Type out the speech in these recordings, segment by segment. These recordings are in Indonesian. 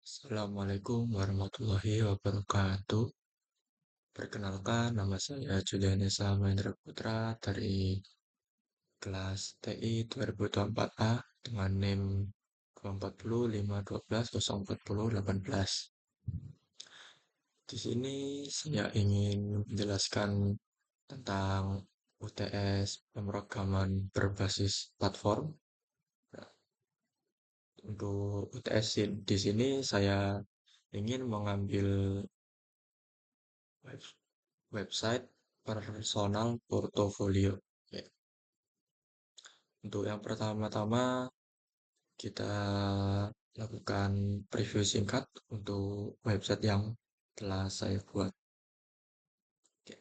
Assalamualaikum warahmatullahi wabarakatuh. Perkenalkan, nama saya Julianesa Mahendra Putra dari kelas TI 2024A dengan NIM 240512018. Di sini saya ingin menjelaskan tentang UTS pemrograman berbasis platform. Nah, untuk UTS di sini saya ingin mengambil web- website personal portofolio. Ya, untuk yang pertama-tama kita lakukan preview singkat untuk website yang telah saya buat. Oke,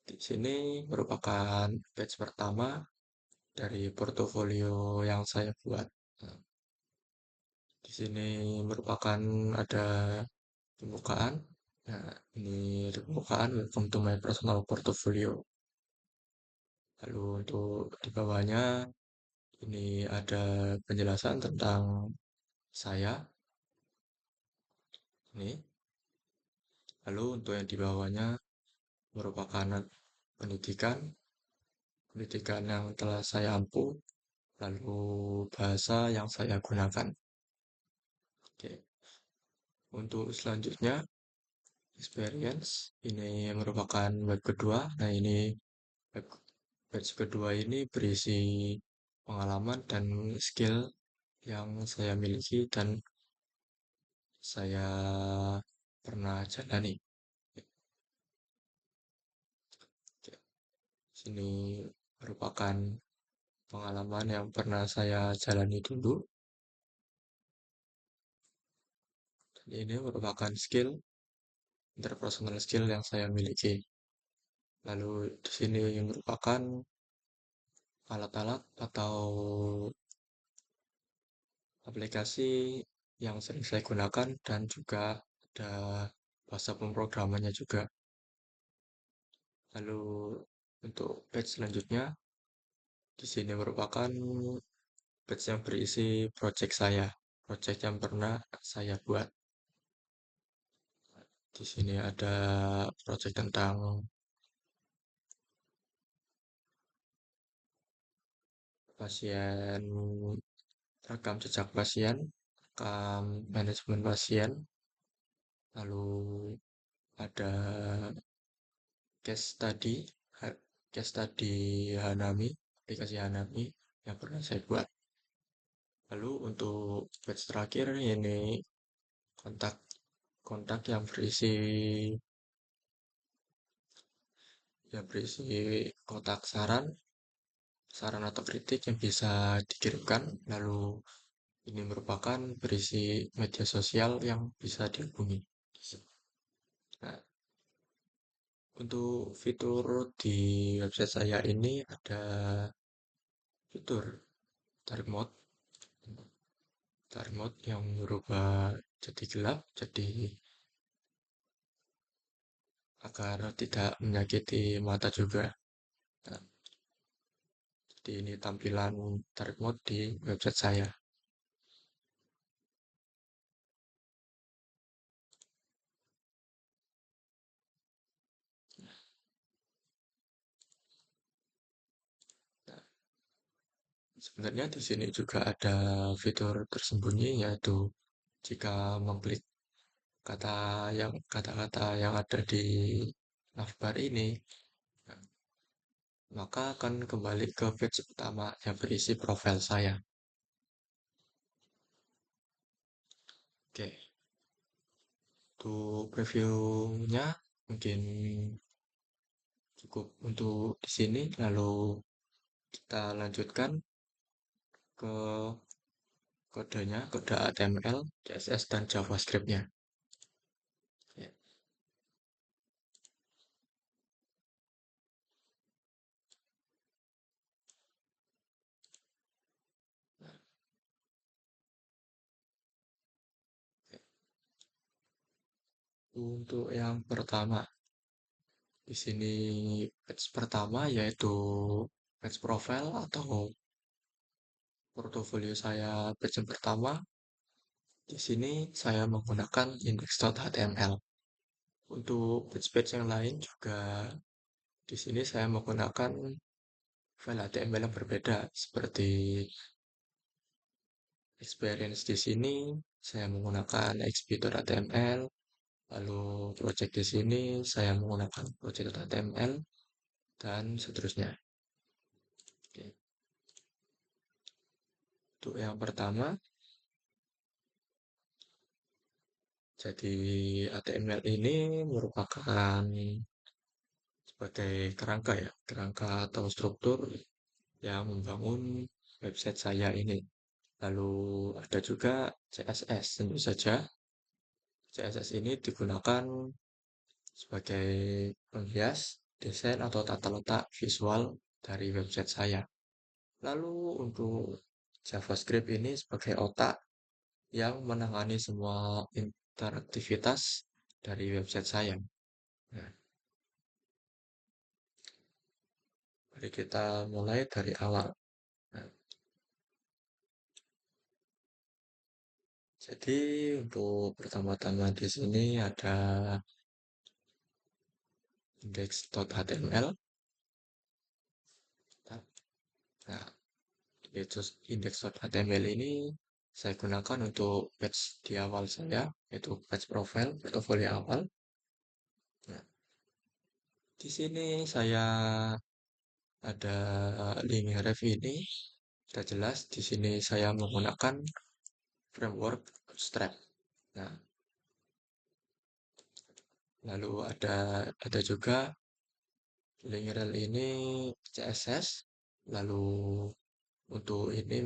di sini merupakan page pertama dari portofolio yang saya buat. Nah, di sini merupakan ada pembukaan. Nah, ini pembukaan welcome to my personal portfolio. Lalu untuk di bawahnya ini ada penjelasan tentang saya ini. Lalu untuk yang di bawahnya merupakan pendidikan, pendidikan yang telah saya ampu, lalu bahasa yang saya gunakan. Oke, untuk selanjutnya experience ini merupakan web kedua. Nah, ini web batch kedua ini berisi pengalaman dan skill yang saya miliki dan saya pernah jalani. Oke, sini merupakan pengalaman yang pernah saya jalani dulu. Dan ini merupakan interpersonal skill yang saya miliki. Lalu di sini merupakan alat-alat atau aplikasi yang sering saya gunakan dan juga ada bahasa pemrogramannya juga. Lalu untuk page selanjutnya di sini merupakan page yang berisi project yang pernah saya buat. Di sini ada project tentang pasien, rekam jejak pasien, rekam manajemen pasien, lalu ada case study, case study Hanami, aplikasi Hanami yang pernah saya buat. Lalu untuk batch terakhir ini kontak kontak yang berisi kotak saran, saran atau kritik yang bisa dikirimkan. Lalu ini merupakan berisi media sosial yang bisa dihubungi. Nah, untuk fitur di website saya ini ada fitur dark mode, yang berubah jadi gelap, jadi agar tidak menyakiti mata juga. Nah, jadi ini tampilan dark mode di website saya. Nah, sebenarnya di sini juga ada fitur tersembunyi yaitu jika mengklik kata-kata yang ada di navbar ini, nah, maka akan kembali ke page utama yang berisi profil saya. Oke, untuk previewnya mungkin cukup untuk di sini. Lalu kita lanjutkan ke kodenya, kode HTML, CSS, dan JavaScript-nya. Ya. Nah, oke. Untuk yang pertama, di sini page pertama yaitu page profile atau portofolio saya page yang pertama. Di sini saya menggunakan index.html. Untuk page-page yang lain juga di sini saya menggunakan file HTML yang berbeda seperti experience di sini saya menggunakan xp.html, lalu project di sini saya menggunakan project.html dan seterusnya. Oke. Untuk yang pertama, jadi HTML ini merupakan sebagai kerangka ya, kerangka atau struktur yang membangun website saya ini. Lalu ada juga CSS, tentu saja CSS ini digunakan sebagai penghias, desain atau tata letak visual dari website saya. Lalu untuk JavaScript ini sebagai otak yang menangani semua interaktivitas dari website saya. Nah, mari kita mulai dari awal. Nah, jadi untuk pertama-tama di sini ada index.html. Nah, index.html ini saya gunakan untuk page di awal saya, yaitu page profile, portofolio awal. Nah, di sini saya ada link href ini, sudah jelas. Di sini saya menggunakan framework Bootstrap. Nah, lalu ada juga link rel ini CSS, lalu untuk ini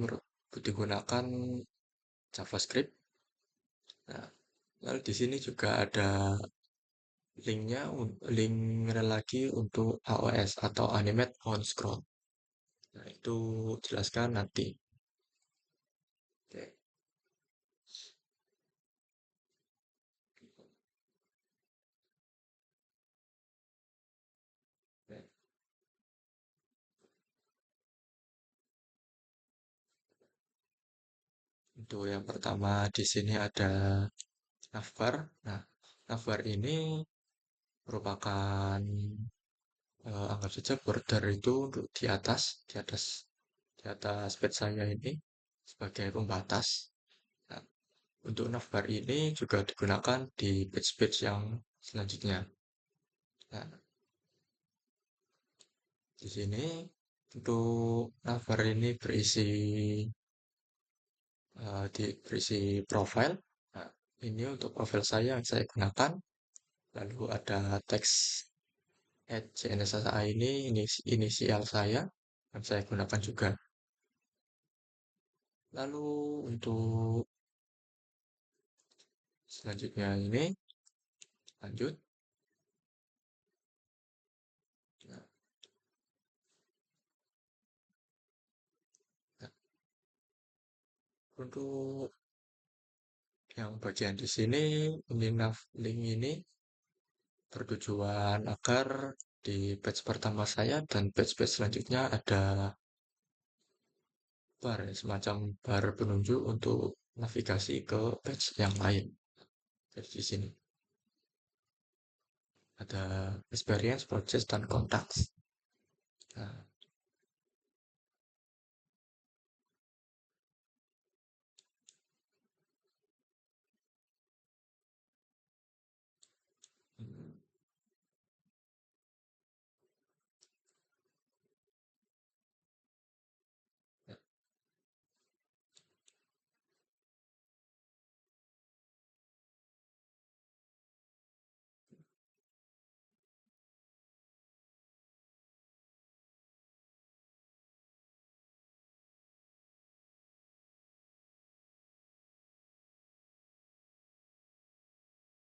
digunakan JavaScript. Nah, lalu di sini juga ada linknya, link rel lagi untuk AOS atau Animate on Scroll. Nah, itu jelaskan nanti. Oke. Untuk yang pertama di sini ada navbar. Nah, navbar ini merupakan anggap saja border itu untuk di atas page saya ini sebagai pembatas. Nah, untuk navbar ini juga digunakan di page-page yang selanjutnya. Nah, di sini untuk navbar ini berisi profile. Nah, ini untuk profil saya yang saya gunakan. Lalu ada teks @cnssi ini inisial saya yang saya gunakan juga. Lalu untuk selanjutnya ini lanjut. Nah, nah, untuk yang bagian di sini ini link ini bertujuan agar di page pertama saya dan page-page selanjutnya ada bar, semacam bar penunjuk untuk navigasi ke page yang lain. Jadi di sini ada experience, project, dan contacts. Nah, hmm, ya,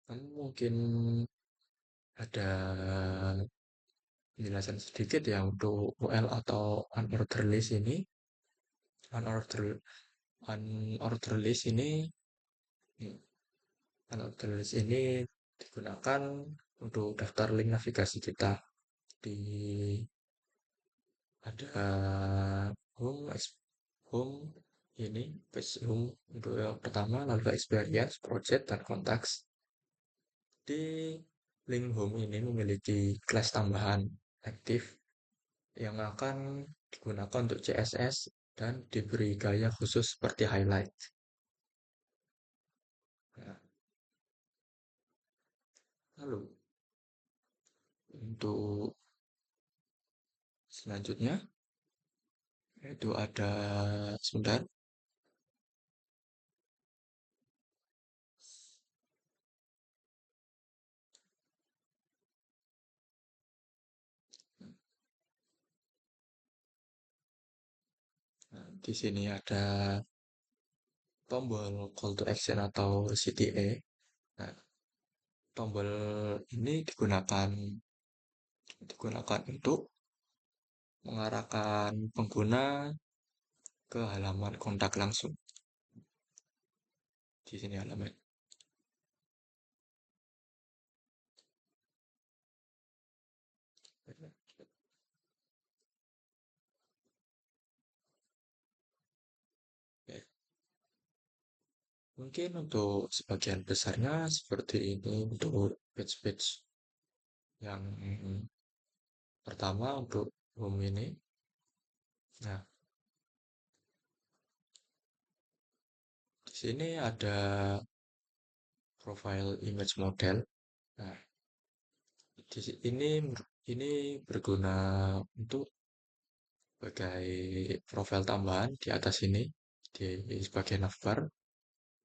kamu mungkin ada penjelasan sedikit ya untuk UL atau unordered list ini. Unordered, unordered list ini, unordered list ini digunakan untuk daftar link navigasi kita di ada home, home, ini page home untuk yang pertama, lalu experience, project, dan contacts. Di link home ini memiliki kelas tambahan aktif yang akan digunakan untuk CSS dan diberi gaya khusus seperti highlight. Nah, lalu untuk selanjutnya itu ada sebentar. Nah, di sini ada tombol call to action atau CTA. Nah, tombol ini digunakan untuk mengarahkan pengguna ke halaman kontak langsung. Di sini halaman. Oke. Mungkin untuk sebagian besarnya seperti ini untuk page-page yang pertama untuk home ini. Nah, di sini ada profile image model. Nah, ini berguna untuk sebagai profil tambahan di atas ini di sebagai navbar.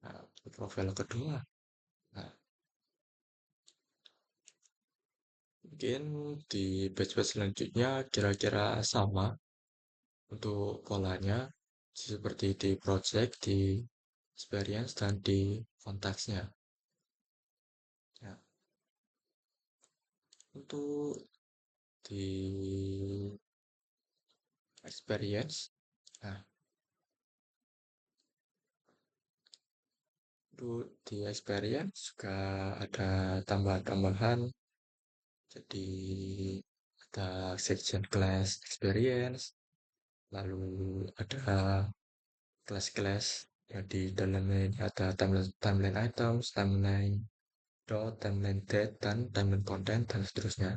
Nah, profil kedua. Nah, mungkin di page-page selanjutnya kira-kira sama untuk polanya seperti di project, di experience, dan di konteksnya. Nah, untuk di experience, nah, untuk di experience juga ada tambahan-tambahan. Jadi ada section class experience, lalu ada kelas-kelas yang di dalamnya ini ada timeline, timeline items, timeline dot, timeline date, dan timeline content, dan seterusnya.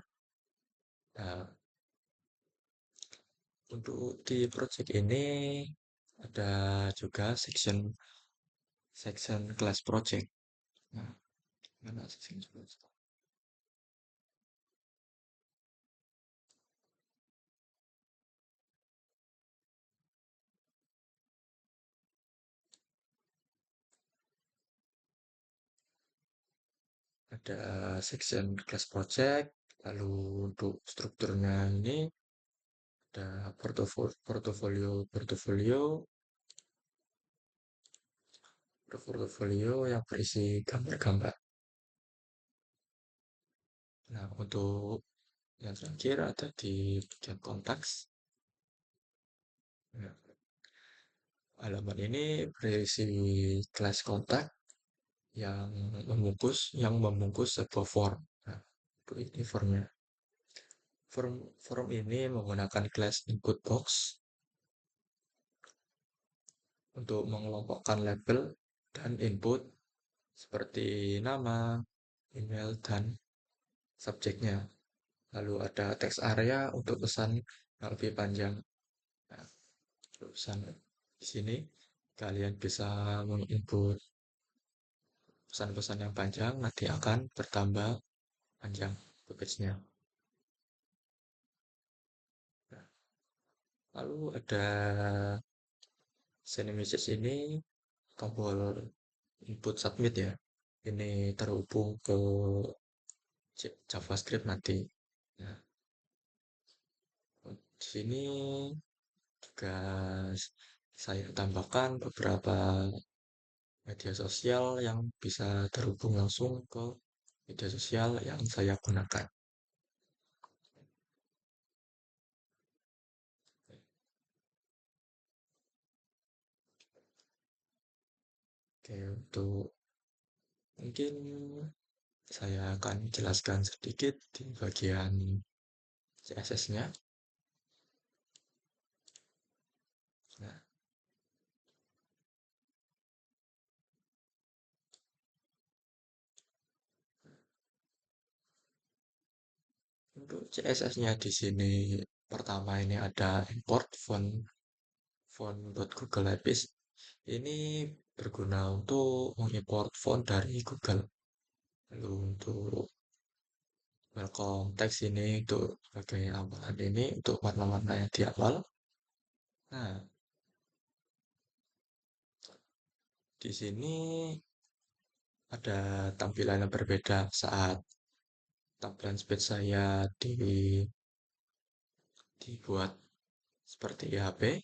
Nah, untuk di project ini ada juga section section class project. Nah, mana section class? Ada section class project, lalu untuk strukturnya ini ada portofolio yang berisi gambar-gambar. Nah, untuk yang terakhir ada di bagian kontaks. Nah, halaman ini berisi kelas kontak yang membungkus sebuah form. Nah, ini formnya. Form ini menggunakan kelas input box untuk mengelompokkan label dan input seperti nama, email, dan subjeknya. Lalu ada text area untuk pesan yang lebih panjang. Nah, untuk pesan di sini kalian bisa menginput pesan-pesan yang panjang, nanti akan bertambah panjang page-nya. Nah, lalu ada send message ini tombol input submit ya. Ini terhubung ke JavaScript nanti. Nah, di sini juga saya tambahkan beberapa media sosial yang bisa terhubung langsung ke media sosial yang saya gunakan. Oke, untuk mungkin saya akan jelaskan sedikit di bagian CSS-nya. Nah, Untuk CSS-nya di sini pertama ini ada import font.google Apps. Ini berguna untuk mengimport font dari Google. Lalu untuk welcome text ini untuk sebagai amalan ini untuk warna-warna yang di awal. Nah, di sini ada tampilan yang berbeda saat tampilan speed saya dibuat seperti HP.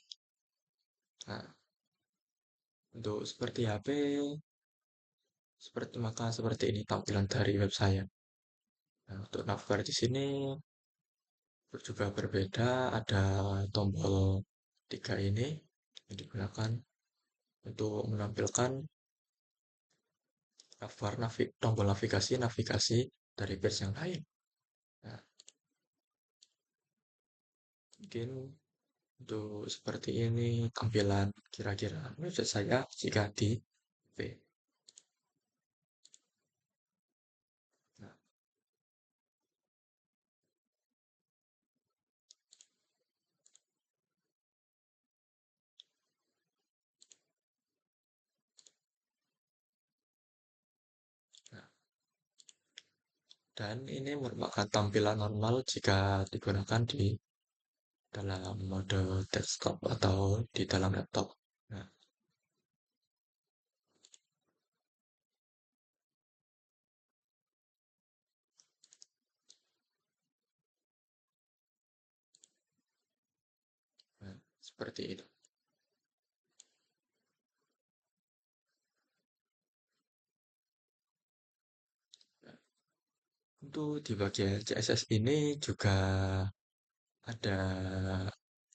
Nah, untuk seperti HP, seperti ini tampilan dari web saya. Nah, untuk navigasi di sini juga berbeda, ada tombol tiga ini yang digunakan untuk menampilkan tombol navigasi dari page yang lain. Nah, mungkin untuk seperti ini tampilan kira-kira website saya jika di HP. Nah, nah, dan ini merupakan tampilan normal jika digunakan di dalam mode desktop atau di dalam laptop. Nah, seperti itu. Nah, untuk di bagian CSS ini juga ada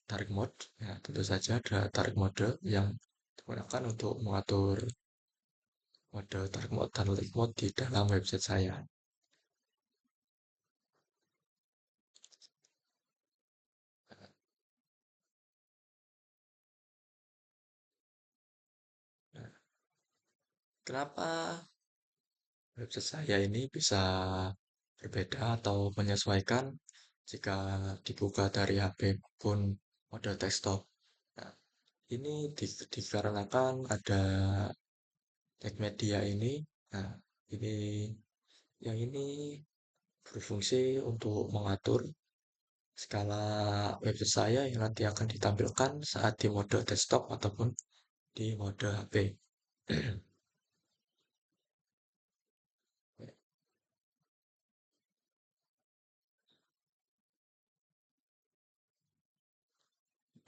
tarik mode. Ya, tentu saja ada tarik mode yang digunakan untuk mengatur mode tarik mode dan lift mode di dalam website saya. Nah, kenapa website saya ini bisa berbeda atau menyesuaikan jika dibuka dari HP maupun mode desktop? Nah, ini dikarenakan ada tag media ini. Nah, ini ini berfungsi untuk mengatur skala website saya yang nanti akan ditampilkan saat di mode desktop ataupun di mode HP.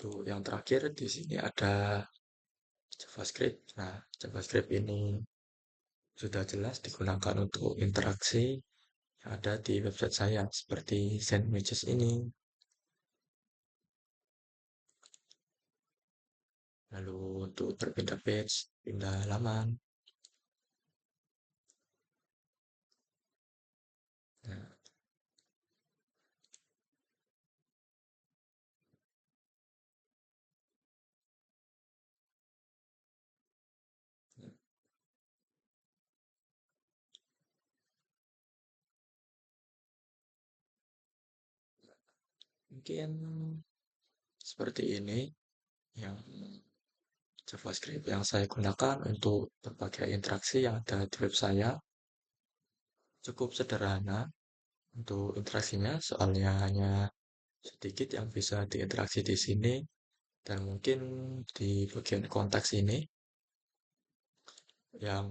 Untuk yang terakhir di sini ada JavaScript. Nah, JavaScript ini sudah jelas digunakan untuk interaksi yang ada di website saya seperti send messages ini. Lalu untuk berpindah page, pindah halaman. Nah, mungkin seperti ini yang JavaScript yang saya gunakan untuk berbagai interaksi yang ada di web saya. Cukup sederhana untuk interaksinya, soalnya hanya sedikit yang bisa diinteraksi di sini, dan mungkin di bagian konteks ini yang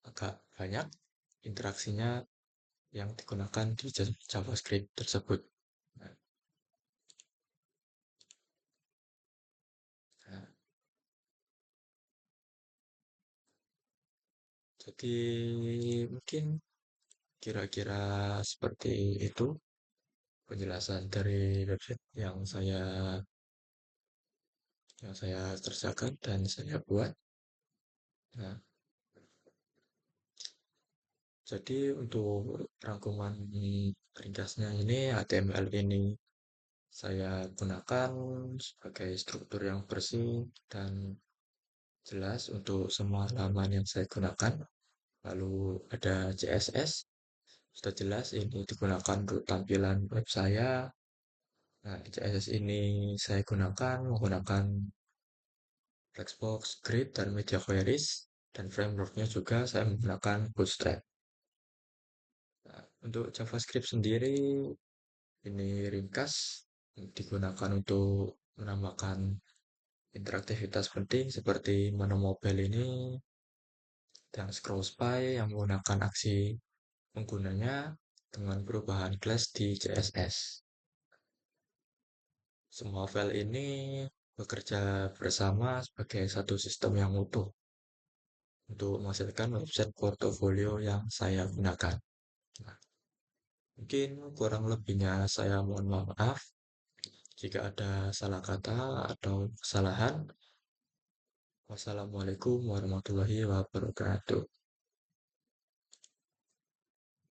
agak banyak interaksinya yang digunakan di JavaScript tersebut. Nah, nah, jadi mungkin kira-kira seperti itu penjelasan dari website yang saya kerjakan dan saya buat. Nah, jadi untuk rangkuman ringkasnya ini HTML ini saya gunakan sebagai struktur yang bersih dan jelas untuk semua halaman yang saya gunakan. Lalu ada CSS sudah jelas ini digunakan untuk tampilan web saya. Nah, di CSS ini saya gunakan menggunakan Flexbox, Grid, dan Media Queries. Dan frameworknya juga saya menggunakan Bootstrap. Nah, untuk JavaScript sendiri, ini ringkas, digunakan untuk menambahkan interaktivitas penting seperti menu mobile ini dan scroll spy yang menggunakan aksi penggunanya dengan perubahan class di CSS. Semua file ini bekerja bersama sebagai satu sistem yang utuh untuk menghasilkan website portofolio yang saya gunakan. Nah, mungkin kurang lebihnya saya mohon maaf jika ada salah kata atau kesalahan. Wassalamualaikum warahmatullahi wabarakatuh.